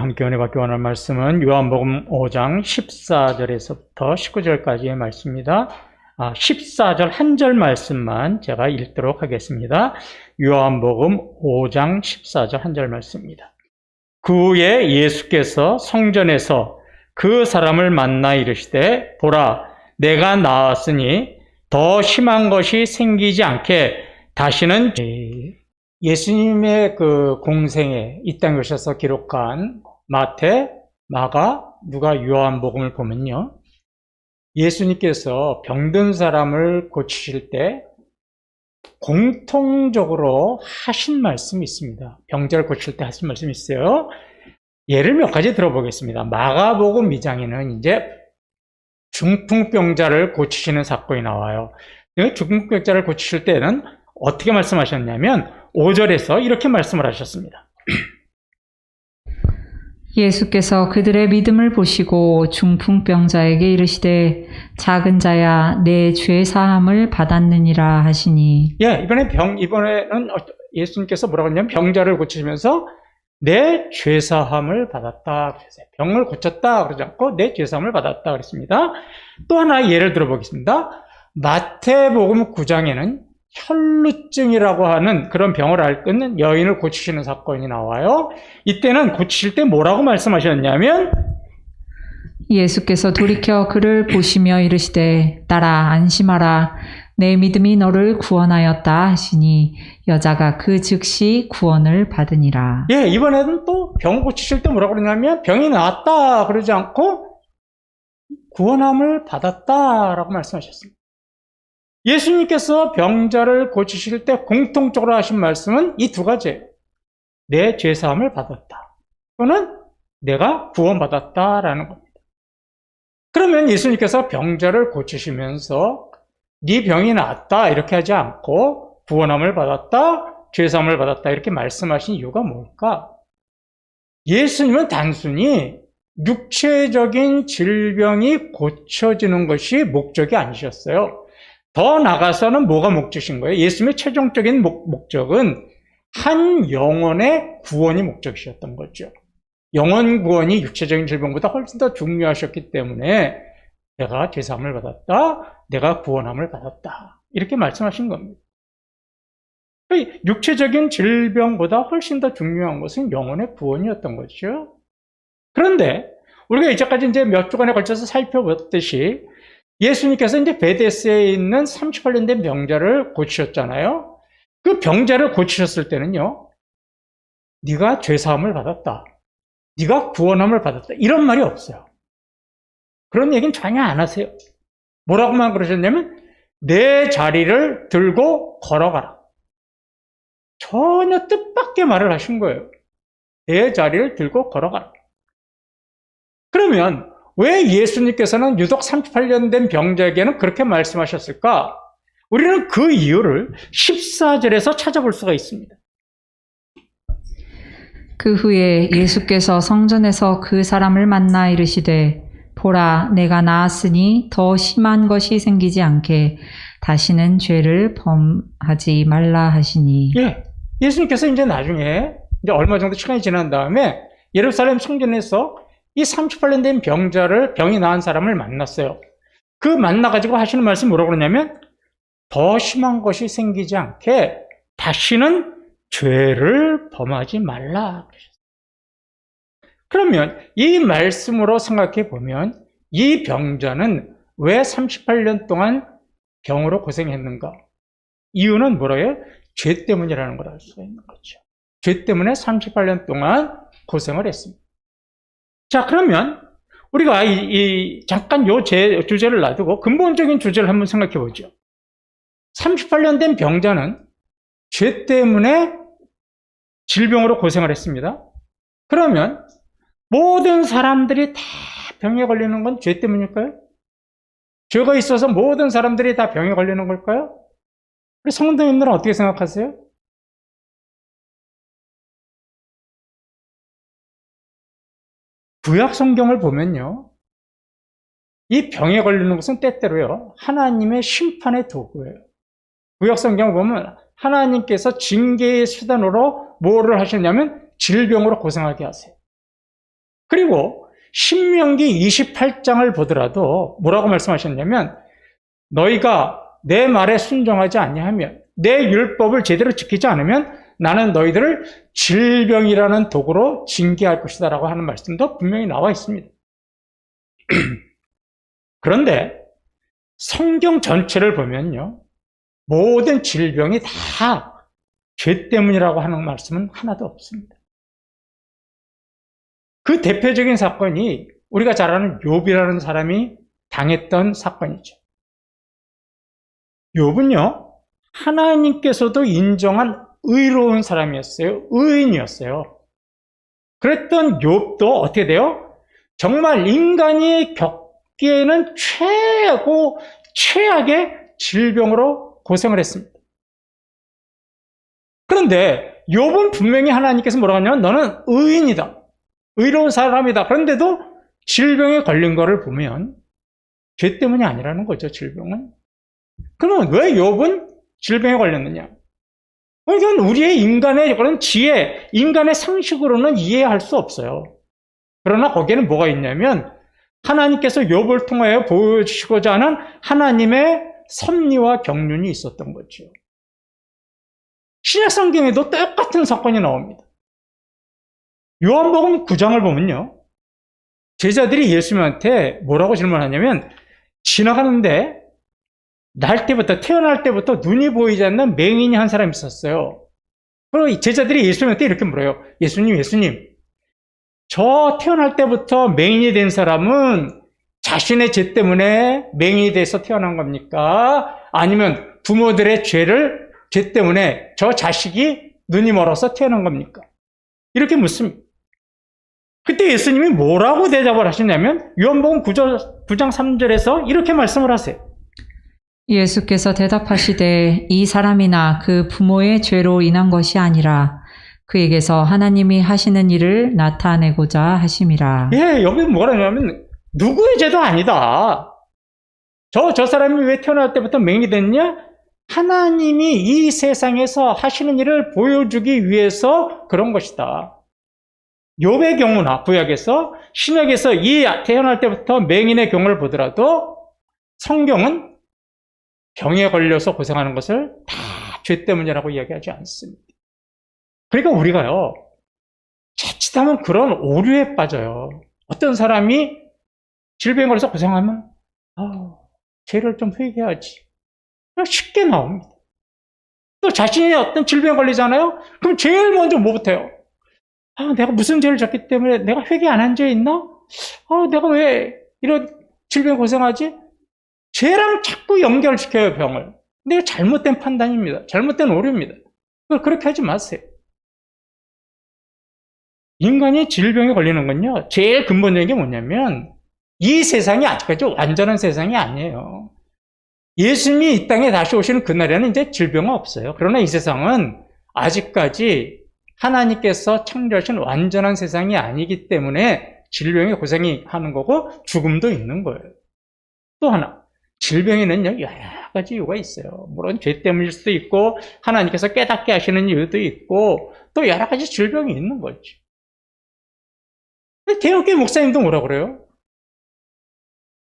함께 은혜 받기 원하는 말씀은 요한복음 5장 14절에서부터 19절까지의 말씀입니다. 14절 한 절 말씀만 제가 읽도록 하겠습니다. 요한복음 5장 14절 한 절 말씀입니다. 그 후에 예수께서 성전에서 그 사람을 만나 이르시되 보라 내가 나았으니 더 심한 것이 생기지 않게 다시는 예수님의 그 공생에 이 땅에 오셔서 기록한 마태, 마가, 누가, 요한복음을 보면요. 예수님께서 병든 사람을 고치실 때 공통적으로 하신 말씀이 있습니다. 병자를 고칠 때 하신 말씀이 있어요. 예를 몇 가지 들어보겠습니다. 마가복음 2장에는 이제 중풍병자를 고치시는 사건이 나와요. 중풍병자를 고치실 때는 어떻게 말씀하셨냐면 5절에서 이렇게 말씀을 하셨습니다. 예수께서 그들의 믿음을 보시고 중풍병자에게 이르시되 작은 자야 내 죄 사함을 받았느니라 하시니. 이번에는 예수님께서 뭐라고 했냐면 병자를 고치시면서 내 죄 사함을 받았다. 병을 고쳤다 그러지 않고 내 죄 사함을 받았다 그랬습니다. 또 하나 예를 들어보겠습니다. 마태복음 9장에는 혈루증이라고 하는 그런 병을 앓는 여인을 고치시는 사건이 나와요. 이때는 고치실 때 뭐라고 말씀하셨냐면 예수께서 돌이켜 그를 보시며 이르시되 딸아 안심하라 내 믿음이 너를 구원하였다 하시니 여자가 그 즉시 구원을 받으니라. 이번에는 또 병 고치실 때 뭐라고 그러냐면 병이 나았다 그러지 않고 구원함을 받았다라고 말씀하셨습니다. 예수님께서 병자를 고치실 때 공통적으로 하신 말씀은 이 두 가지예요. 내 죄사함을 받았다. 또는 내가 구원받았다라는 겁니다. 그러면 예수님께서 병자를 고치시면서 네 병이 나았다 이렇게 하지 않고 구원함을 받았다, 죄사함을 받았다 이렇게 말씀하신 이유가 뭘까? 예수님은 단순히 육체적인 질병이 고쳐지는 것이 목적이 아니셨어요. 더 나아가서는 뭐가 목적이신 거예요? 예수님의 최종적인 목적은 한 영혼의 구원이 목적이셨던 거죠. 영혼 구원이 육체적인 질병보다 훨씬 더 중요하셨기 때문에 내가 죄사함을 받았다, 내가 구원함을 받았다 이렇게 말씀하신 겁니다. 육체적인 질병보다 훨씬 더 중요한 것은 영혼의 구원이었던 거죠. 그런데 우리가 이제까지 몇 주간에 걸쳐서 살펴봤듯이 예수님께서 이제 베데스에 있는 38년 된 병자를 고치셨잖아요. 그 병자를 고치셨을 때는요, 네가 죄사함을 받았다, 네가 구원함을 받았다 이런 말이 없어요. 그런 얘기는 전혀 안 하세요. 뭐라고만 그러셨냐면 내 자리를 들고 걸어가라. 전혀 뜻밖의 말을 하신 거예요. 내 자리를 들고 걸어가라. 그러면 왜 예수님께서는 유독 38년 된 병자에게는 그렇게 말씀하셨을까? 우리는 그 이유를 14절에서 찾아볼 수가 있습니다. 그 후에 예수께서 성전에서 그 사람을 만나 이르시되 보라 내가 나았으니 더 심한 것이 생기지 않게 다시는 죄를 범하지 말라 하시니. 예수님께서 이제 나중에 이제 얼마 정도 시간이 지난 다음에 예루살렘 성전에서 이 38년 된 병이 나은 사람을 만났어요. 그 만나가지고 하시는 말씀이 뭐라고 그러냐면 더 심한 것이 생기지 않게 다시는 죄를 범하지 말라 그러셨어요. 그러면 이 말씀으로 생각해 보면 이 병자는 왜 38년 동안 병으로 고생했는가? 이유는 뭐라고요? 죄 때문이라는 걸 알 수가 있는 거죠. 죄 때문에 38년 동안 고생을 했습니다. 자, 그러면 우리가 잠깐 주제를 놔두고 근본적인 주제를 한번 생각해 보죠. 38년 된 병자는 죄 때문에 질병으로 고생을 했습니다. 그러면 모든 사람들이 다 병에 걸리는 건 죄 때문일까요? 죄가 있어서 모든 사람들이 다 병에 걸리는 걸까요? 우리 성도님들은 어떻게 생각하세요? 구약 성경을 보면요, 이 병에 걸리는 것은 때때로요 하나님의 심판의 도구예요. 구약 성경을 보면 하나님께서 징계의 수단으로 뭐를 하셨냐면 질병으로 고생하게 하세요. 그리고 신명기 28장을 보더라도 뭐라고 말씀하셨냐면 너희가 내 말에 순종하지 아니하면 내 율법을 제대로 지키지 않으면 나는 너희들을 질병이라는 도구로 징계할 것이다 라고 하는 말씀도 분명히 나와 있습니다. 그런데 성경 전체를 보면요, 모든 질병이 다 죄 때문이라고 하는 말씀은 하나도 없습니다. 그 대표적인 사건이 우리가 잘 아는 욥이라는 사람이 당했던 사건이죠. 욥은요, 하나님께서도 인정한 의로운 사람이었어요. 의인이었어요. 그랬던 욥도 어떻게 돼요? 정말 인간이 겪기에는 최악의 질병으로 고생을 했습니다. 그런데 욥은 분명히 하나님께서 뭐라고 하냐면 너는 의인이다. 의로운 사람이다. 그런데도 질병에 걸린 거를 보면 죄 때문이 아니라는 거죠, 질병은. 그러면 왜 욥은 질병에 걸렸느냐? 이건 우리의 인간의 그런 지혜, 인간의 상식으로는 이해할 수 없어요. 그러나 거기에는 뭐가 있냐면 하나님께서 욥을 통하여 보여주시고자 하는 하나님의 섭리와 경륜이 있었던 거죠. 신약 성경에도 똑같은 사건이 나옵니다. 요한복음 9장을 보면요, 제자들이 예수님한테 뭐라고 질문하냐면 지나가는데 태어날 때부터 눈이 보이지 않는 맹인이 한 사람이 있었어요. 그리고 제자들이 예수님한테 이렇게 물어요. 예수님, 저 태어날 때부터 맹인이 된 사람은 자신의 죄 때문에 맹인이 돼서 태어난 겁니까? 아니면 부모들의 죄 때문에 저 자식이 눈이 멀어서 태어난 겁니까? 이렇게 묻습니다. 그때 예수님이 뭐라고 대답을 하시냐면 요한복음 9장 3절에서 이렇게 말씀을 하세요. 예수께서 대답하시되 이 사람이나 그 부모의 죄로 인한 것이 아니라 그에게서 하나님이 하시는 일을 나타내고자 하심이라. 예, 여기 뭐라냐면 누구의 죄도 아니다. 저 사람이 왜 태어날 때부터 맹인이 됐냐? 하나님이 이 세상에서 하시는 일을 보여주기 위해서 그런 것이다. 욥의 경우나 구약에서, 신약에서 이 태어날 때부터 맹인의 경우를 보더라도 성경은 병에 걸려서 고생하는 것을 다 죄 때문이라고 이야기하지 않습니다. 그러니까 우리가요, 자칫하면 그런 오류에 빠져요. 어떤 사람이 질병에 걸려서 고생하면 죄를 좀 회개해야지. 쉽게 나옵니다. 또 자신이 어떤 질병에 걸리잖아요? 그럼 제일 먼저 뭐부터요? 내가 무슨 죄를 졌기 때문에 내가 회개 안 한 죄 있나? 내가 왜 이런 질병에 고생하지? 죄랑 자꾸 연결시켜요, 병을. 근데 이거 잘못된 판단입니다. 잘못된 오류입니다. 그렇게 하지 마세요. 인간이 질병에 걸리는 건요, 제일 근본적인 게 뭐냐면 이 세상이 아직까지 완전한 세상이 아니에요. 예수님이 이 땅에 다시 오시는 그날에는 이제 질병은 없어요. 그러나 이 세상은 아직까지 하나님께서 창조하신 완전한 세상이 아니기 때문에 질병에 고생이 하는 거고 죽음도 있는 거예요. 또 하나, 질병에는요, 여러 가지 이유가 있어요. 물론 죄 때문일 수도 있고 하나님께서 깨닫게 하시는 이유도 있고 또 여러 가지 질병이 있는 거죠. 대형교회 목사님도 뭐라 그래요?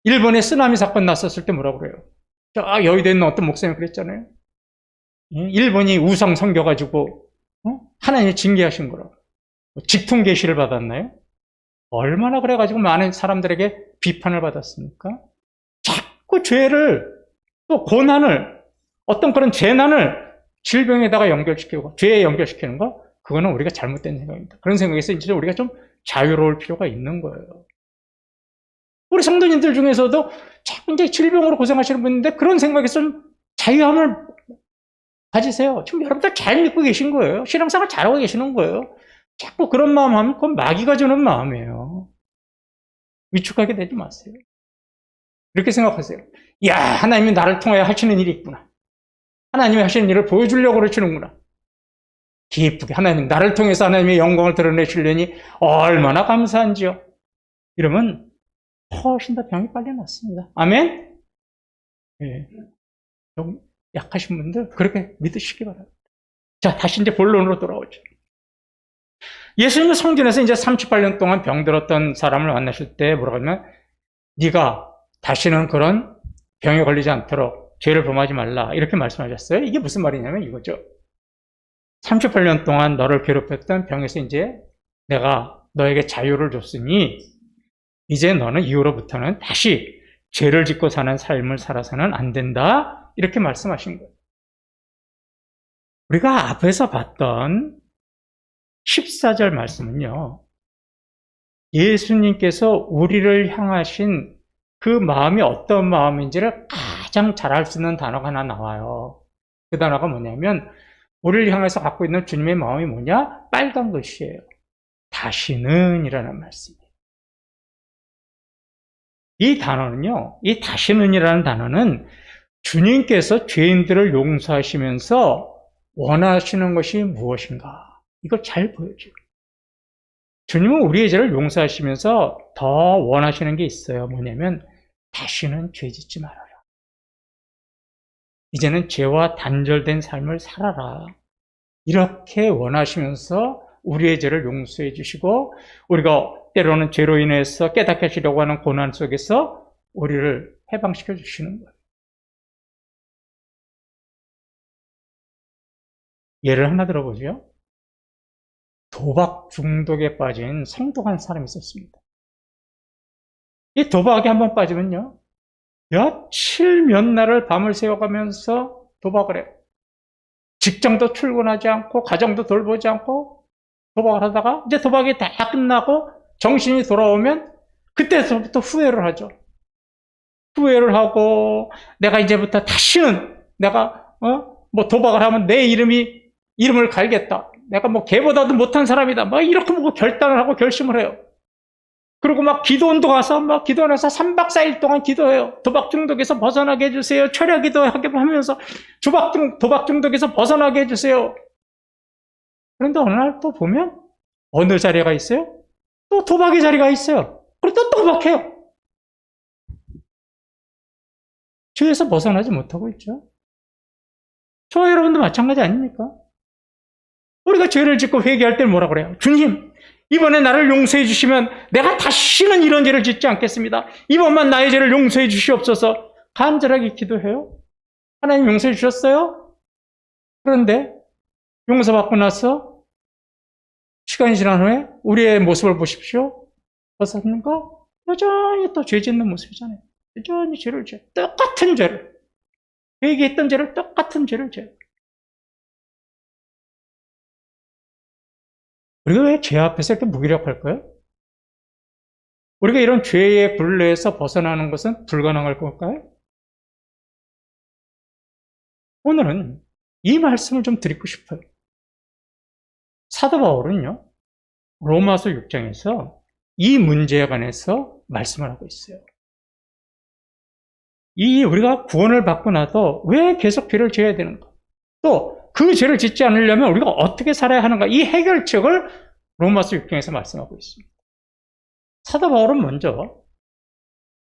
일본에 쓰나미 사건 났었을 때 뭐라 그래요? 여의도에 있는 어떤 목사님 그랬잖아요. 일본이 우상 섬겨가지고 하나님이 징계하신 거라고. 직통 계시를 받았나요? 얼마나 그래가지고 많은 사람들에게 비판을 받았습니까? 자꾸 죄를, 또 고난을, 어떤 그런 재난을 질병에다가 연결시키고 죄에 연결시키는 거, 그거는 우리가 잘못된 생각입니다. 그런 생각에서 이제 우리가 좀 자유로울 필요가 있는 거예요. 우리 성도님들 중에서도 자꾸 이제 질병으로 고생하시는 분인데 그런 생각에서 좀 자유함을 가지세요. 지금 여러분들 잘 믿고 계신 거예요. 신앙생활 잘하고 계시는 거예요. 자꾸 그런 마음 하면 그건 마귀가 주는 마음이에요. 위축하게 되지 마세요. 이렇게 생각하세요. 하나님이 나를 통하여 하시는 일이 있구나. 하나님이 하시는 일을 보여주려고 그러시는구나. 기쁘게 하나님, 나를 통해서 하나님의 영광을 드러내시려니 얼마나 감사한지요. 이러면 훨씬 더 병이 빨리 낫습니다. 아멘? 네. 좀 약하신 분들 그렇게 믿으시기 바랍니다. 자, 다시 이제 본론으로 돌아오죠. 예수님은 성전에서 이제 38년 동안 병들었던 사람을 만나실 때 뭐라고 하면 네가 다시는 그런 병에 걸리지 않도록 죄를 범하지 말라 이렇게 말씀하셨어요. 이게 무슨 말이냐면 이거죠. 38년 동안 너를 괴롭혔던 병에서 이제 내가 너에게 자유를 줬으니 이제 너는 이후로부터는 다시 죄를 짓고 사는 삶을 살아서는 안 된다. 이렇게 말씀하신 거예요. 우리가 앞에서 봤던 14절 말씀은요. 예수님께서 우리를 향하신 그 마음이 어떤 마음인지를 가장 잘 알 수 있는 단어가 하나 나와요. 그 단어가 뭐냐면 우리를 향해서 갖고 있는 주님의 마음이 뭐냐? 빨간 글씨예요. 다시는 이라는 말씀이에요. 이 단어는요. 이 다시는 이라는 단어는 주님께서 죄인들을 용서하시면서 원하시는 것이 무엇인가? 이걸 잘 보여줘요. 주님은 우리의 죄를 용서하시면서 더 원하시는 게 있어요. 뭐냐면 다시는 죄 짓지 말아라. 이제는 죄와 단절된 삶을 살아라. 이렇게 원하시면서 우리의 죄를 용서해 주시고 우리가 때로는 죄로 인해서 깨닫게 하시려고 하는 고난 속에서 우리를 해방시켜 주시는 거예요. 예를 하나 들어보죠. 도박 중독에 빠진 성도 한 사람이 있었습니다. 이 도박에 한번 빠지면요. 며칠 몇 날을 밤을 새워가면서 도박을 해요. 직장도 출근하지 않고 가정도 돌보지 않고 도박을 하다가 이제 도박이 다 끝나고 정신이 돌아오면 그때서부터 후회를 하죠. 후회를 하고 내가 이제부터 다시는 내가 뭐 도박을 하면 내 이름을 갈겠다. 내가 뭐 걔보다도 못한 사람이다. 막 이렇게 뭐 결단을 하고 결심을 해요. 그리고 막 기도원도 가서 막 기도원에서 3박 4일 동안 기도해요. 도박 중독에서 벗어나게 해주세요. 철야 기도하게 하면서 도박 중독에서 벗어나게 해주세요. 그런데 어느 날 또 보면 어느 자리가 있어요? 또 도박의 자리가 있어요. 그리고 또 도박해요. 죄에서 벗어나지 못하고 있죠. 저와 여러분도 마찬가지 아닙니까? 우리가 죄를 짓고 회개할 때는 뭐라 그래요? 주님, 이번에 나를 용서해 주시면 내가 다시는 이런 죄를 짓지 않겠습니다. 이번만 나의 죄를 용서해 주시옵소서. 간절하게 기도해요. 하나님 용서해 주셨어요? 그런데 용서받고 나서 시간이 지난 후에 우리의 모습을 보십시오. 어떻습니까? 여전히 또 죄 짓는 모습이잖아요. 여전히 죄를 져요. 똑같은 죄를. 회개했던 죄를 똑같은 죄를 져요. 우리가 왜 죄 앞에서 이렇게 무기력할까요? 우리가 이런 죄의 굴레에서 벗어나는 것은 불가능할 걸까요? 오늘은 이 말씀을 좀 드리고 싶어요. 사도 바울은요, 로마서 6장에서 이 문제에 관해서 말씀을 하고 있어요. 우리가 구원을 받고 나서 왜 계속 죄를 지어야 되는가? 또 그 죄를 짓지 않으려면 우리가 어떻게 살아야 하는가? 이 해결책을 로마서 6장에서 말씀하고 있습니다. 사도 바울은 먼저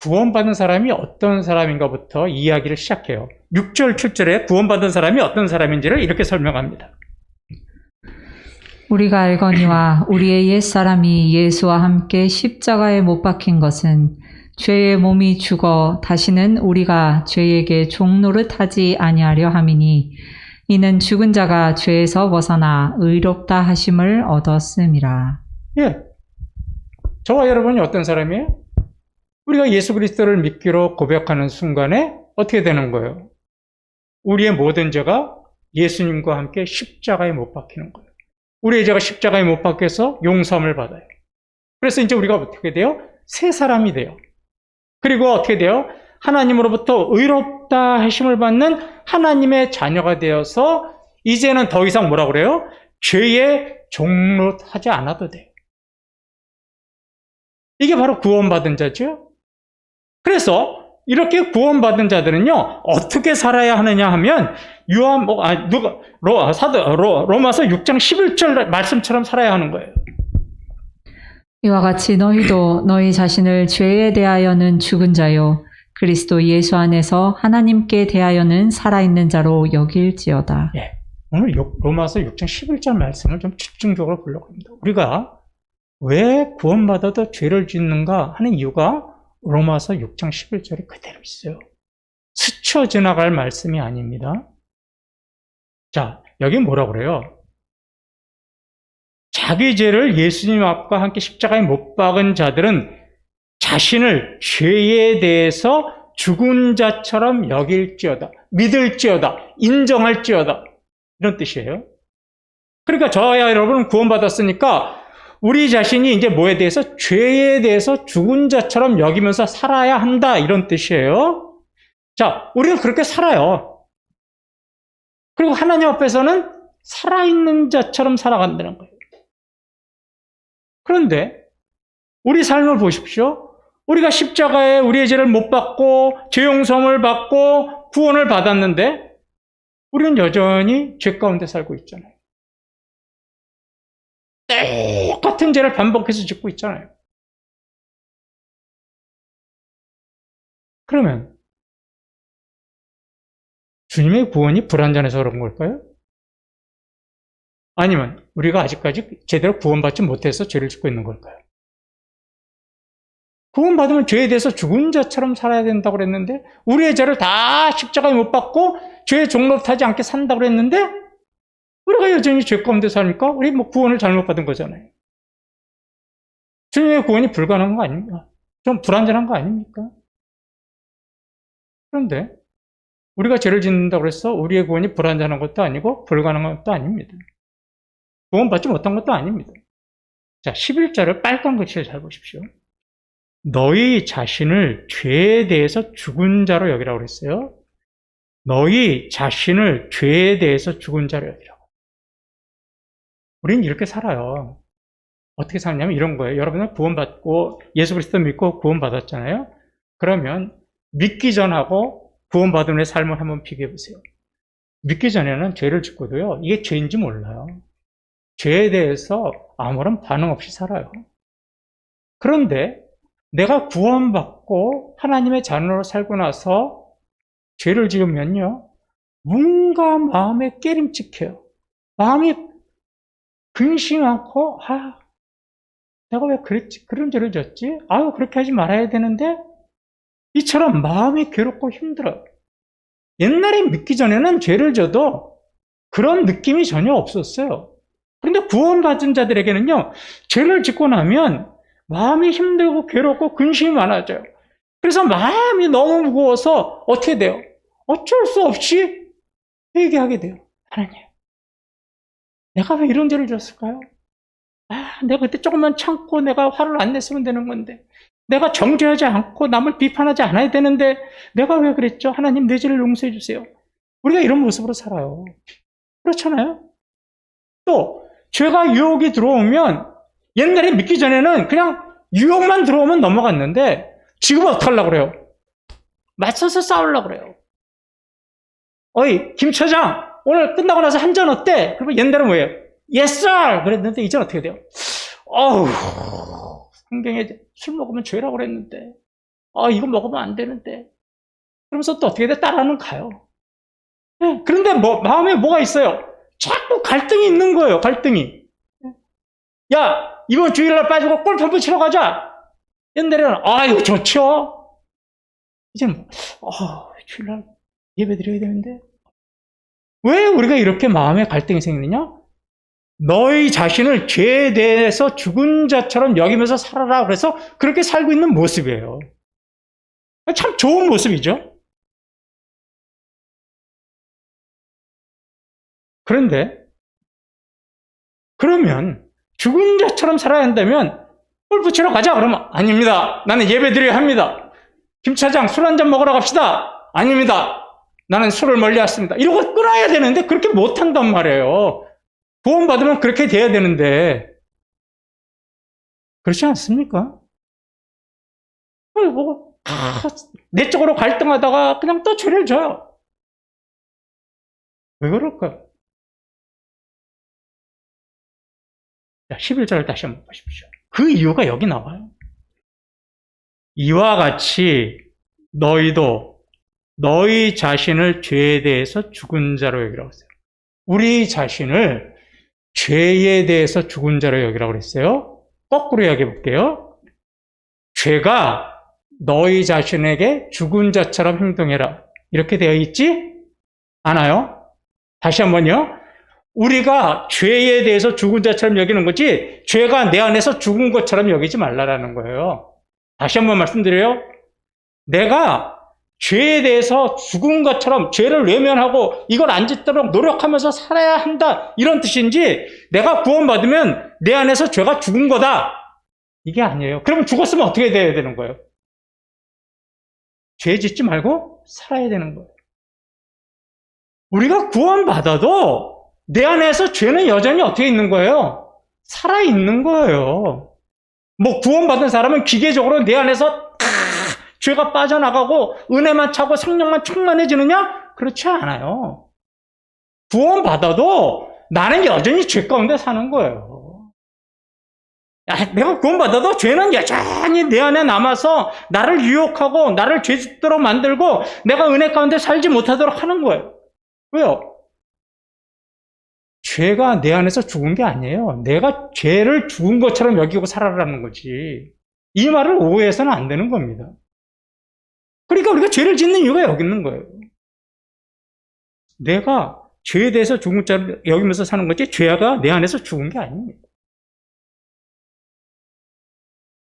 구원받은 사람이 어떤 사람인가부터 이야기를 시작해요. 6절, 7절에 구원받은 사람이 어떤 사람인지를 이렇게 설명합니다. 우리가 알거니와 우리의 옛사람이 예수와 함께 십자가에 못 박힌 것은 죄의 몸이 죽어 다시는 우리가 죄에게 종노릇하지 아니하려 함이니 이는 죽은 자가 죄에서 벗어나 의롭다 하심을 얻었음이라. 예, 저와 여러분이 어떤 사람이에요? 우리가 예수 그리스도를 믿기로 고백하는 순간에 어떻게 되는 거예요? 우리의 모든 죄가 예수님과 함께 십자가에 못 박히는 거예요. 우리의 죄가 십자가에 못 박혀서 용서함을 받아요. 그래서 이제 우리가 어떻게 돼요? 새 사람이 돼요. 그리고 어떻게 돼요? 하나님으로부터 의롭다 하심을 받는 하나님의 자녀가 되어서 이제는 더 이상 뭐라고 그래요? 죄에 종노릇하지 않아도 돼요. 이게 바로 구원받은 자죠. 그래서 이렇게 구원받은 자들은요, 어떻게 살아야 하느냐 하면 로마서 6장 11절 말씀처럼 살아야 하는 거예요. 이와 같이 너희도 너희 자신을 죄에 대하여는 죽은 자요 그리스도 예수 안에서 하나님께 대하여는 살아있는 자로 여길지어다. 예. 오늘 로마서 6장 11절 말씀을 좀 집중적으로 보려고 합니다. 우리가 왜 구원받아도 죄를 짓는가 하는 이유가 로마서 6장 11절에 그대로 있어요. 스쳐 지나갈 말씀이 아닙니다. 자, 여기 뭐라고 그래요? 자기 죄를 예수님 앞과 함께 십자가에 못 박은 자들은 자신을 죄에 대해서 죽은 자처럼 여길지어다, 믿을지어다, 인정할지어다, 이런 뜻이에요. 그러니까 저야 여러분은 구원받았으니까 우리 자신이 이제 뭐에 대해서? 죄에 대해서 죽은 자처럼 여기면서 살아야 한다, 이런 뜻이에요. 자, 우리는 그렇게 살아요. 그리고 하나님 앞에서는 살아있는 자처럼 살아간다는 거예요. 그런데 우리 삶을 보십시오. 우리가 십자가에 우리의 죄를 못 받고 죄 용서를 받고 구원을 받았는데 우리는 여전히 죄 가운데 살고 있잖아요. 똑같은 죄를 반복해서 짓고 있잖아요. 그러면 주님의 구원이 불완전해서 그런 걸까요? 아니면 우리가 아직까지 제대로 구원받지 못해서 죄를 짓고 있는 걸까요? 구원받으면 죄에 대해서 죽은 자처럼 살아야 된다고 그랬는데 우리의 죄를 다 십자가에 못 박고 죄의 종노릇하지 않게 산다고 그랬는데 우리가 여전히 죄 가운데 사니까 우리 구원을 잘못 받은 거잖아요. 주님의 구원이 불가능한 거 아닙니까? 좀 불완전한 거 아닙니까? 그런데 우리가 죄를 짓는다고 해서 우리의 구원이 불완전한 것도 아니고 불가능한 것도 아닙니다. 구원받지 못한 것도 아닙니다. 자, 11절을 빨간 글씨를 잘 보십시오. 너희 자신을 죄에 대해서 죽은 자로 여기라고 그랬어요. 너희 자신을 죄에 대해서 죽은 자로 여기라고. 우리는 이렇게 살아요. 어떻게 사느냐면 이런 거예요. 여러분은 구원받고 예수 그리스도 믿고 구원받았잖아요. 그러면 믿기 전하고 구원받은 후의 삶을 한번 비교해 보세요. 믿기 전에는 죄를 짓고도요, 이게 죄인지 몰라요. 죄에 대해서 아무런 반응 없이 살아요. 그런데 내가 구원받고 하나님의 자녀로 살고 나서 죄를 지으면요, 뭔가 마음에 깨림칙해요. 마음이 근심하고, 내가 왜 그런 죄를 졌지? 그렇게 하지 말아야 되는데, 이처럼 마음이 괴롭고 힘들어요. 옛날에 믿기 전에는 죄를 져도 그런 느낌이 전혀 없었어요. 그런데 구원받은 자들에게는요, 죄를 짓고 나면 마음이 힘들고 괴롭고 근심이 많아져요. 그래서 마음이 너무 무거워서 어떻게 돼요? 어쩔 수 없이 회개하게 돼요. 하나님, 내가 왜 이런 죄를 졌을까요? 내가 그때 조금만 참고 내가 화를 안 냈으면 되는 건데, 내가 정죄하지 않고 남을 비판하지 않아야 되는데 내가 왜 그랬죠? 하나님, 내 죄를 용서해 주세요. 우리가 이런 모습으로 살아요. 그렇잖아요? 또 죄가 유혹이 들어오면, 옛날에 믿기 전에는 그냥 유혹만 들어오면 넘어갔는데 지금은 어떻게 하려고 그래요? 맞서서 싸우려고 그래요. 어이, 김 처장, 오늘 끝나고 나서 한 잔 어때? 그러면 옛날에는 뭐예요? Yes, sir! 그랬는데 이제는 어떻게 돼요? 성경에 술 먹으면 죄라고 그랬는데, 이거 먹으면 안 되는데. 그러면서 또 어떻게 돼? 따라는 가요. 네, 그런데 마음에 뭐가 있어요? 자꾸 갈등이 있는 거예요, 갈등이. 야, 이번 주일날 빠지고 골프 한번 치러 가자. 옛날에는, 이거 좋죠? 이제는, 주일날 예배 드려야 되는데. 왜 우리가 이렇게 마음에 갈등이 생기느냐? 너희 자신을 죄에 대해서 죽은 자처럼 여기면서 살아라. 그래서 그렇게 살고 있는 모습이에요. 참 좋은 모습이죠? 그런데, 그러면 죽은 자처럼 살아야 한다면 골프 치러 가자. 그러면 아닙니다. 나는 예배 드려야 합니다. 김 차장, 술 한잔 먹으러 갑시다. 아닙니다. 나는 술을 멀리 왔습니다. 이러고 끊어야 되는데 그렇게 못한단 말이에요. 구원받으면 그렇게 돼야 되는데 그렇지 않습니까? 내적으로 갈등하다가 그냥 또 죄를 져요. 왜 그럴까요? 자, 11절을 다시 한번 보십시오. 그 이유가 여기 나와요. 이와 같이 너희도 너희 자신을 죄에 대해서 죽은 자로 여기라고 했어요. 우리 자신을 죄에 대해서 죽은 자로 여기라고 그랬어요. 거꾸로 이야기해 볼게요. 죄가 너희 자신에게 죽은 자처럼 행동해라. 이렇게 되어 있지 않아요? 다시 한번요. 우리가 죄에 대해서 죽은 자처럼 여기는 거지 죄가 내 안에서 죽은 것처럼 여기지 말라라는 거예요. 다시 한번 말씀드려요. 내가 죄에 대해서 죽은 것처럼 죄를 외면하고 이걸 안 짓도록 노력하면서 살아야 한다 이런 뜻인지 내가 구원받으면 내 안에서 죄가 죽은 거다 이게 아니에요. 그러면 죽었으면 어떻게 돼야 되는 거예요? 죄 짓지 말고 살아야 되는 거예요. 우리가 구원받아도 내 안에서 죄는 여전히 어떻게 있는 거예요? 살아있는 거예요. 뭐 구원받은 사람은 기계적으로 내 안에서 죄가 빠져나가고 은혜만 차고 성령만 충만해지느냐? 그렇지 않아요. 구원받아도 나는 여전히 죄 가운데 사는 거예요. 내가 구원받아도 죄는 여전히 내 안에 남아서 나를 유혹하고 나를 죄 짓도록 만들고 내가 은혜 가운데 살지 못하도록 하는 거예요. 왜요? 죄가 내 안에서 죽은 게 아니에요. 내가 죄를 죽은 것처럼 여기고 살아라는 거지. 이 말을 오해해서는 안 되는 겁니다. 그러니까 우리가 죄를 짓는 이유가 여기 있는 거예요. 내가 죄에 대해서 죽은 자를 여기면서 사는 거지 죄가 내 안에서 죽은 게 아닙니다.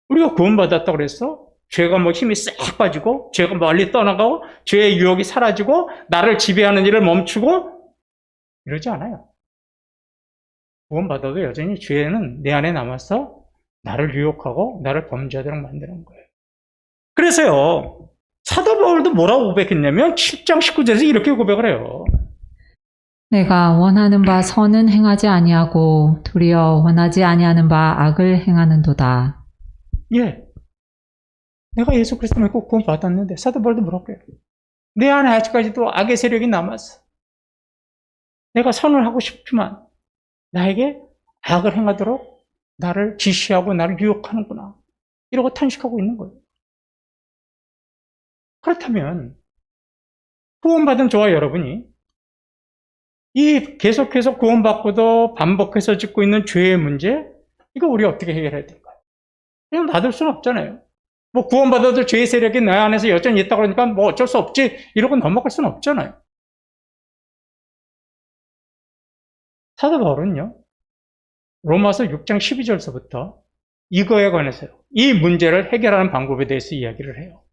우리가 구원받았다고 그래서 죄가 뭐 힘이 싹 빠지고 죄가 멀리 떠나가고 죄의 유혹이 사라지고 나를 지배하는 일을 멈추고 이러지 않아요. 구원받아도 여전히 죄는 내 안에 남아서 나를 유혹하고 나를 범죄하도록 만드는 거예요. 그래서요. 사도 바울도 뭐라고 고백했냐면 7장 19절에서 이렇게 고백을 해요. 내가 원하는 바 선은 행하지 아니하고 도리어 원하지 아니하는 바 악을 행하는도다. 예. 내가 예수 그리스도 믿고 구원 받았는데 사도 바울도 뭐라고 해요? 내 안에 아직까지도 악의 세력이 남았어. 내가 선을 하고 싶지만 나에게 악을 행하도록 나를 지시하고 나를 유혹하는구나. 이러고 탄식하고 있는 거예요. 그렇다면 구원받은 저와 여러분이 이 계속해서 구원받고도 반복해서 짓고 있는 죄의 문제, 이거 우리 어떻게 해결해야 될까요? 그냥 놔둘 수는 없잖아요. 뭐 구원받아도 죄의 세력이 내 안에서 여전히 있다고 그러니까 뭐 어쩔 수 없지 이러고 넘어갈 수는 없잖아요. 사도 바울은요. 로마서 6장 12절서부터 이거에 관해서요. 이 문제를 해결하는 방법에 대해서 이야기를 해요.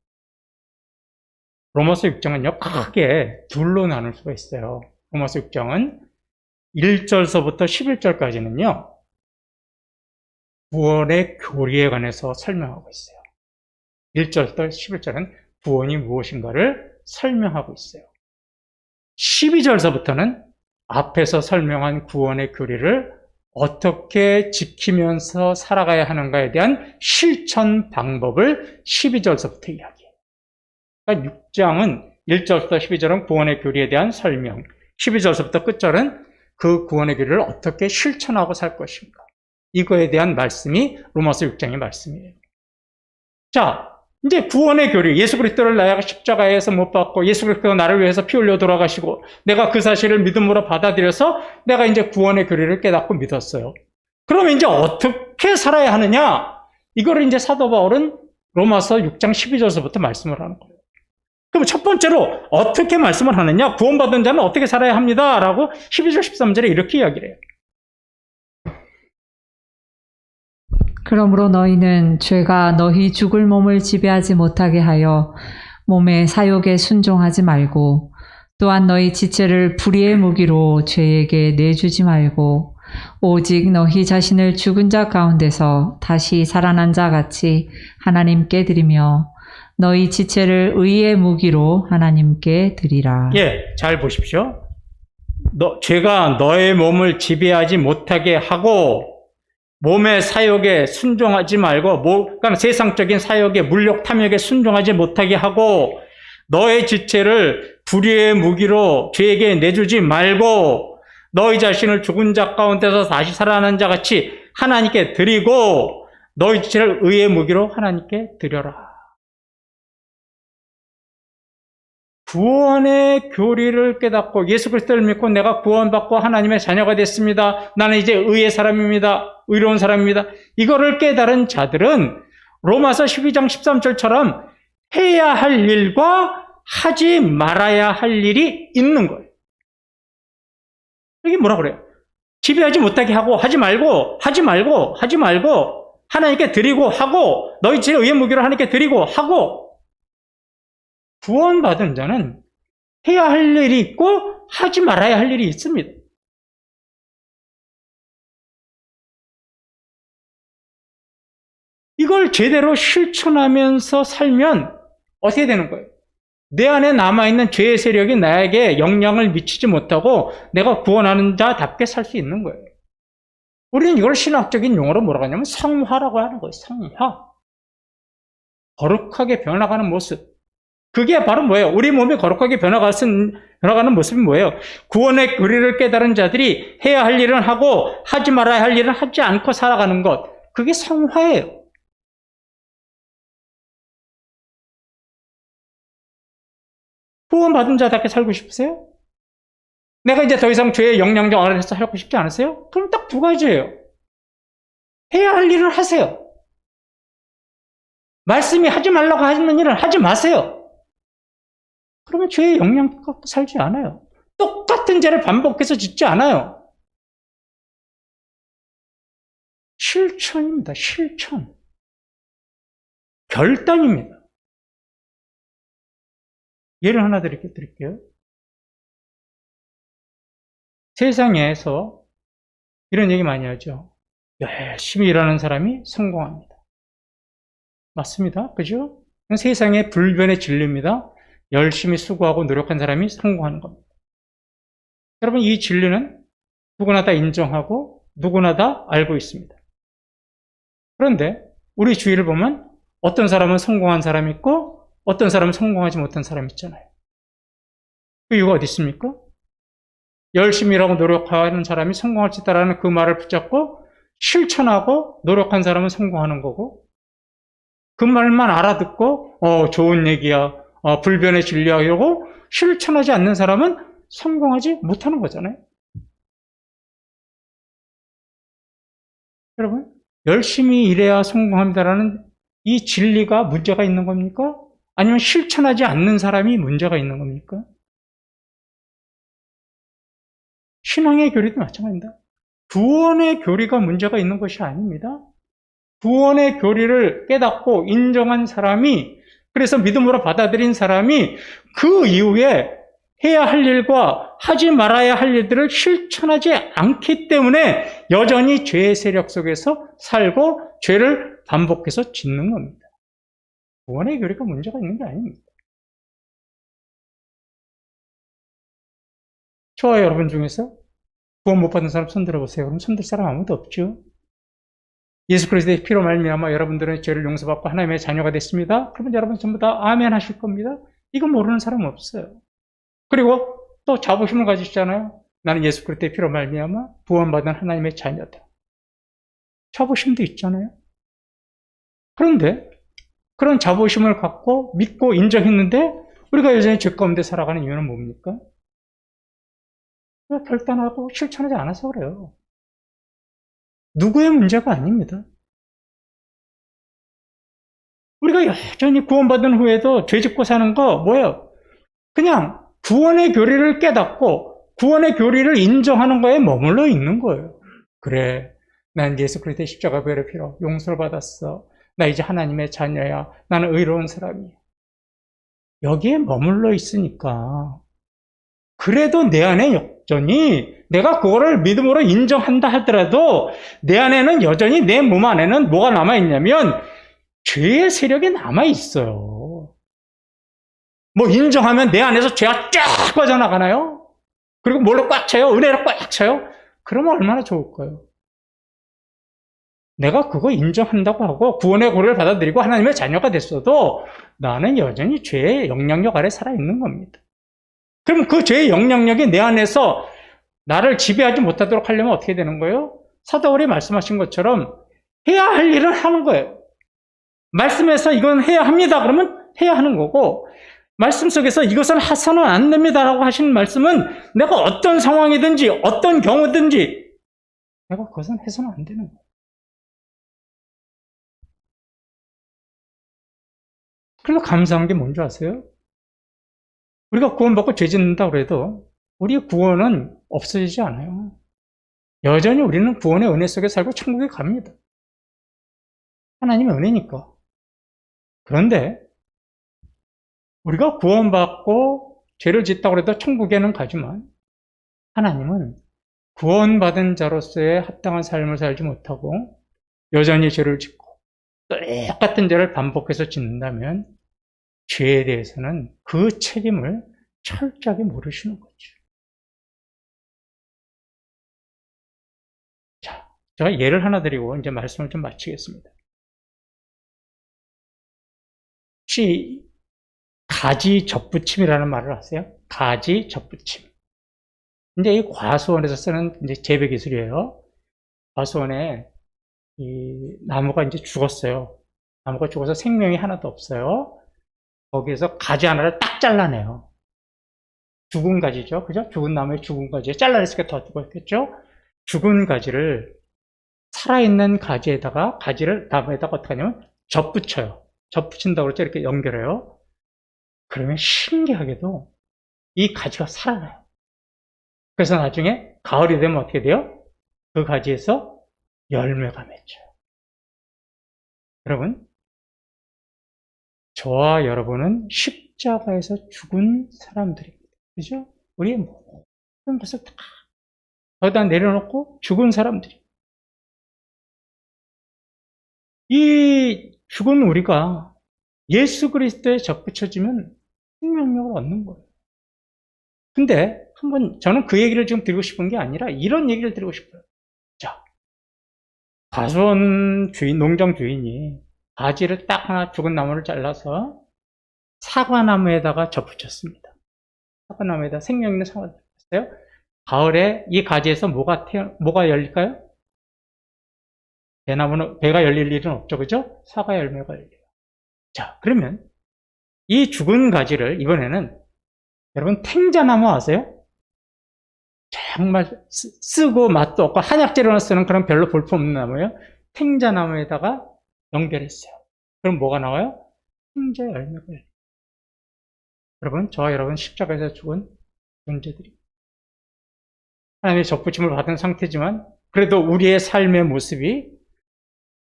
로마서 6장은요. 크게 둘로 나눌 수가 있어요. 로마서 6장은 1절서부터 11절까지는요. 구원의 교리에 관해서 설명하고 있어요. 1절부터 11절은 구원이 무엇인가를 설명하고 있어요. 12절서부터는 앞에서 설명한 구원의 교리를 어떻게 지키면서 살아가야 하는가에 대한 실천 방법을 12절서부터 이야기해요. 그러니까 6장은 1절부터 12절은 구원의 교리에 대한 설명, 12절서부터 끝절은 그 구원의 교리를 어떻게 실천하고 살 것인가. 이거에 대한 말씀이 로마서 6장의 말씀이에요. 자, 이제 구원의 교리, 예수 그리스도를 나의 십자가에서 못 박고 예수 그리스도가 나를 위해서 피 흘려 돌아가시고 내가 그 사실을 믿음으로 받아들여서 내가 이제 구원의 교리를 깨닫고 믿었어요. 그러면 이제 어떻게 살아야 하느냐? 이거를 이제 사도 바울은 로마서 6장 12절서부터 말씀을 하는 거예요. 그럼 첫 번째로 어떻게 말씀을 하느냐? 구원받은 자는 어떻게 살아야 합니다. 라고 12절 13절에 이렇게 이야기를 해요. 그러므로 너희는 죄가 너희 죽을 몸을 지배하지 못하게 하여 몸의 사욕에 순종하지 말고 또한 너희 지체를 불의의 무기로 죄에게 내주지 말고 오직 너희 자신을 죽은 자 가운데서 다시 살아난 자 같이 하나님께 드리며 너희 지체를 의의 무기로 하나님께 드리라. 예, 잘 보십시오. 죄가 너의 몸을 지배하지 못하게 하고 몸의 사욕에 순종하지 말고, 그러니까 세상적인 사욕에, 물욕, 탐욕에 순종하지 못하게 하고, 너의 지체를 불의의 무기로 죄에게 내주지 말고, 너희 자신을 죽은 자 가운데서 다시 살아난 자 같이 하나님께 드리고, 너희 지체를 의의 무기로 하나님께 드려라. 구원의 교리를 깨닫고 예수 그리스도를 믿고 내가 구원받고 하나님의 자녀가 됐습니다. 나는 이제 의의 사람입니다. 의로운 사람입니다. 이거를 깨달은 자들은 로마서 12장 13절처럼 해야 할 일과 하지 말아야 할 일이 있는 거예요. 이게 뭐라 그래요? 지배하지 못하게 하고 하지 말고 하나님께 드리고 하고 너희 제 의의 무기를 하나님께 드리고 하고. 구원받은 자는 해야 할 일이 있고 하지 말아야 할 일이 있습니다. 이걸 제대로 실천하면서 살면 어떻게 되는 거예요? 내 안에 남아있는 죄의 세력이 나에게 영향을 미치지 못하고 내가 구원하는 자답게 살 수 있는 거예요. 우리는 이걸 신학적인 용어로 뭐라고 하냐면 성화라고 하는 거예요. 성화. 거룩하게 변화가는 모습. 그게 바로 뭐예요? 우리 몸이 거룩하게 변화가는 모습이 뭐예요? 구원의 교리를 깨달은 자들이 해야 할 일은 하고 하지 말아야 할 일은 하지 않고 살아가는 것. 그게 성화예요. 구원받은 자답게 살고 싶으세요? 내가 이제 더 이상 죄의 영향력 아래서 살고 싶지 않으세요? 그럼 딱 두 가지예요. 해야 할 일을 하세요. 말씀이 하지 말라고 하는 일은 하지 마세요. 그러면 죄의 영향 갖고 살지 않아요. 똑같은 죄를 반복해서 짓지 않아요. 실천입니다. 실천. 결단입니다. 예를 하나 드릴게요. 세상에서 이런 얘기 많이 하죠. 열심히 일하는 사람이 성공합니다. 맞습니다. 그죠? 세상의 불변의 진리입니다. 열심히 수고하고 노력한 사람이 성공하는 겁니다. 여러분, 이 진리는 누구나 다 인정하고 누구나 다 알고 있습니다. 그런데 우리 주위를 보면 어떤 사람은 성공한 사람이 있고 어떤 사람은 성공하지 못한 사람이 있잖아요. 그 이유가 어디 있습니까? 열심히 일하고 노력하는 사람이 성공할 수 있다는 그 말을 붙잡고 실천하고 노력한 사람은 성공하는 거고, 그 말만 알아듣고 좋은 얘기야, 불변의 진리야 이러고 실천하지 않는 사람은 성공하지 못하는 거잖아요. 여러분, 열심히 일해야 성공합니다라는 이 진리가 문제가 있는 겁니까? 아니면 실천하지 않는 사람이 문제가 있는 겁니까? 신앙의 교리도 마찬가지입니다. 구원의 교리가 문제가 있는 것이 아닙니다. 구원의 교리를 깨닫고 인정한 사람이, 그래서 믿음으로 받아들인 사람이 그 이후에 해야 할 일과 하지 말아야 할 일들을 실천하지 않기 때문에 여전히 죄의 세력 속에서 살고 죄를 반복해서 짓는 겁니다. 구원의 교리가 문제가 있는 게 아닙니다. 저와 여러분 중에서 구원 못 받은 사람 손 들어보세요. 그럼 손 들 사람 아무도 없죠. 예수 그리스도의 피로 말미암아 여러분들은 죄를 용서받고 하나님의 자녀가 됐습니다. 그러면 여러분 전부 다 아멘 하실 겁니다. 이거 모르는 사람 없어요. 그리고 또 자부심을 가지시잖아요. 나는 예수 그리스도의 피로 말미암아 구원받은 하나님의 자녀다. 자부심도 있잖아요. 그런데 그런 자부심을 갖고 믿고 인정했는데 우리가 여전히 죄 가운데 살아가는 이유는 뭡니까? 결단하고 실천하지 않아서 그래요. 누구의 문제가 아닙니다. 우리가 여전히 구원받은 후에도 죄 짓고 사는 거 뭐예요? 그냥 구원의 교리를 깨닫고 구원의 교리를 인정하는 거에 머물러 있는 거예요. 그래, 난 예수 그리스도의 십자가 보혈의 피로 용서를 받았어. 나 이제 하나님의 자녀야. 나는 의로운 사람이야. 여기에 머물러 있으니까 그래도 내 안에 여전히 내가 그거를 믿음으로 인정한다 하더라도 내 안에는 여전히 내 몸 안에는 뭐가 남아있냐면 죄의 세력이 남아있어요. 뭐 인정하면 내 안에서 죄가 쫙 빠져나가나요? 그리고 뭘로 꽉 차요? 은혜로 꽉 차요? 그러면 얼마나 좋을까요? 내가 그거 인정한다고 하고 구원의 고를 받아들이고 하나님의 자녀가 됐어도 나는 여전히 죄의 영향력 아래 살아있는 겁니다. 그럼 그 죄의 영향력이 내 안에서 나를 지배하지 못하도록 하려면 어떻게 되는 거예요? 사도 바울이 말씀하신 것처럼 해야 할 일은 하는 거예요. 말씀에서 이건 해야 합니다. 그러면 해야 하는 거고, 말씀 속에서 이것은 해서는 안 됩니다라고 하시는 말씀은 내가 어떤 상황이든지 어떤 경우든지 내가 그것은 해서는 안 되는 거예요. 그래서 감사한 게 뭔지 아세요? 우리가 구원받고 죄 짓는다고 해도 우리의 구원은 없어지지 않아요. 여전히 우리는 구원의 은혜 속에 살고 천국에 갑니다. 하나님의 은혜니까. 그런데 우리가 구원받고 죄를 짓다고 해도 천국에는 가지만 하나님은 구원받은 자로서의 합당한 삶을 살지 못하고 여전히 죄를 짓고 똑같은 죄를 반복해서 짓는다면 죄에 대해서는 그 책임을 철저하게 물으시는 거죠. 자, 제가 예를 하나 드리고 이제 말씀을 좀 마치겠습니다. 혹시 가지 접붙임이라는 말을 아세요? 가지 접붙임. 이제 이 과수원에서 쓰는 이제 재배 기술이에요. 과수원에 이 나무가 이제 죽었어요. 나무가 죽어서 생명이 하나도 없어요. 거기에서 가지 하나를 딱 잘라내요. 죽은 가지죠. 그죠? 죽은 나무의 죽은 가지. 잘라냈으니까 더 죽었겠죠? 죽은 가지를 살아있는 가지에다가, 가지를 나무에다가 어떻게 하냐면 접붙여요. 접붙인다고 그러죠. 이렇게 연결해요. 그러면 신기하게도 이 가지가 살아나요. 그래서 나중에 가을이 되면 어떻게 돼요? 그 가지에서 열매가 맺혀요. 여러분, 저와 여러분은 십자가에서 죽은 사람들입니다. 그죠? 우리의 모든 것을 다 거기다 내려놓고 죽은 사람들이. 이 죽은 우리가 예수 그리스도에 접붙여지면 생명력을 얻는 거예요. 근데 한번 저는 그 얘기를 지금 드리고 싶은 게 아니라 이런 얘기를 드리고 싶어요. 자, 과수원 주인, 농장 주인이 가지를 딱 하나 죽은 나무를 잘라서 사과나무에다가 접붙였습니다. 사과나무에다 생명 있는 사과를 접붙였어요. 가을에 이 가지에서 뭐가 열릴까요? 배나무는 배가 열릴 일은 없죠, 그죠? 사과 열매가 열려요. 자, 그러면 이 죽은 가지를 이번에는 여러분 탱자나무 아세요? 정말 쓰고 맛도 없고 한약재료나 쓰는 그런 별로 볼품없는 나무예요. 탱자나무에다가 연결했어요. 그럼 뭐가 나와요? 탱자 열매가 열려요. 여러분, 저와 여러분 십자가에서 죽은 존재들이 하나님의 접붙임을 받은 상태지만 그래도 우리의 삶의 모습이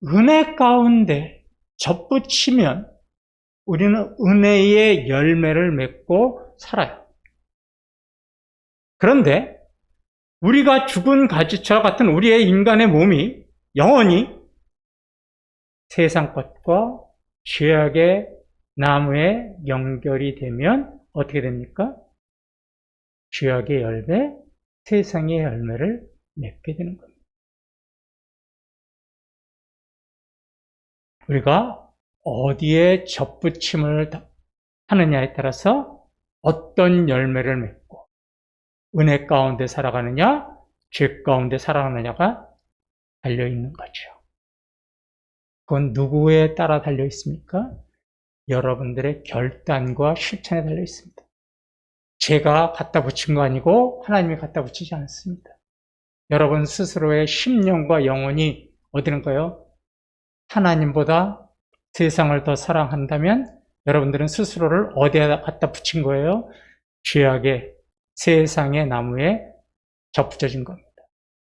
은혜 가운데 접붙이면 우리는 은혜의 열매를 맺고 살아요. 그런데 우리가 죽은 가지처럼 같은 우리의 인간의 몸이 영원히 세상 것과 죄악의 나무에 연결이 되면 어떻게 됩니까? 죄악의 열매, 세상의 열매를 맺게 되는 겁니다. 우리가 어디에 접붙임을 하느냐에 따라서 어떤 열매를 맺고 은혜 가운데 살아가느냐, 죄 가운데 살아가느냐가 달려있는 거죠. 그건 누구에 따라 달려있습니까? 여러분들의 결단과 실천에 달려있습니다. 제가 갖다 붙인 거 아니고 하나님이 갖다 붙이지 않습니다. 여러분 스스로의 심령과 영혼이 어디는가요? 하나님보다 세상을 더 사랑한다면 여러분들은 스스로를 어디에 갖다 붙인 거예요? 죄악의 세상의 나무에 접붙여진 겁니다.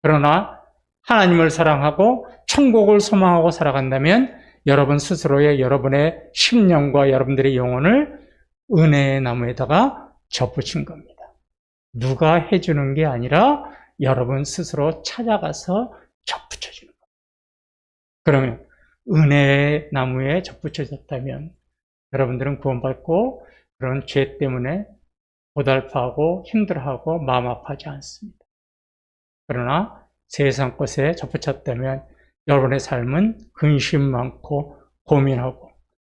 그러나 하나님을 사랑하고 천국을 소망하고 살아간다면 여러분 스스로의 여러분의 심령과 여러분들의 영혼을 은혜의 나무에다가 접붙인 겁니다. 누가 해주는 게 아니라 여러분 스스로 찾아가서 접붙여주는 겁니다. 그러면 은혜의 나무에 접붙여졌다면 여러분들은 구원받고 그런 죄 때문에 고달파하고 힘들어하고 마음 아파하지 않습니다. 그러나 세상 것에 접붙였다면 여러분의 삶은 근심 많고 고민하고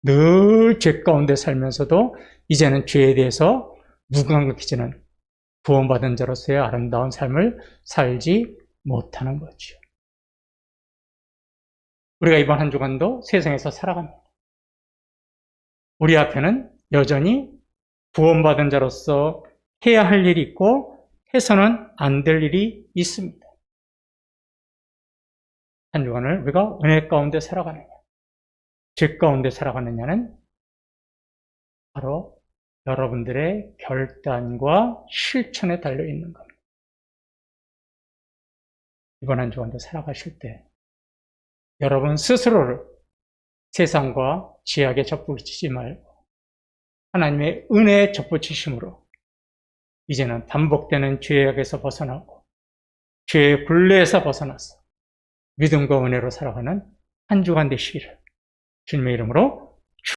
늘 죄 가운데 살면서도 이제는 죄에 대해서 무감각해지는 구원받은 자로서의 아름다운 삶을 살지 못하는 거죠. 우리가 이번 한 주간도 세상에서 살아갑니다. 우리 앞에는 여전히 구원받은 자로서 해야 할 일이 있고 해서는 안 될 일이 있습니다. 한 주간을 우리가 은혜 가운데 살아가느냐, 죄 가운데 살아가느냐는 바로 여러분들의 결단과 실천에 달려있는 겁니다. 이번 한 주간도 살아가실 때 여러분 스스로를 세상과 죄악에 접붙이지 말고 하나님의 은혜에 접붙이심으로 이제는 반복되는 죄악에서 벗어나고 죄의 굴레에서 벗어나서 믿음과 은혜로 살아가는 한 주간 되시기를 주님의 이름으로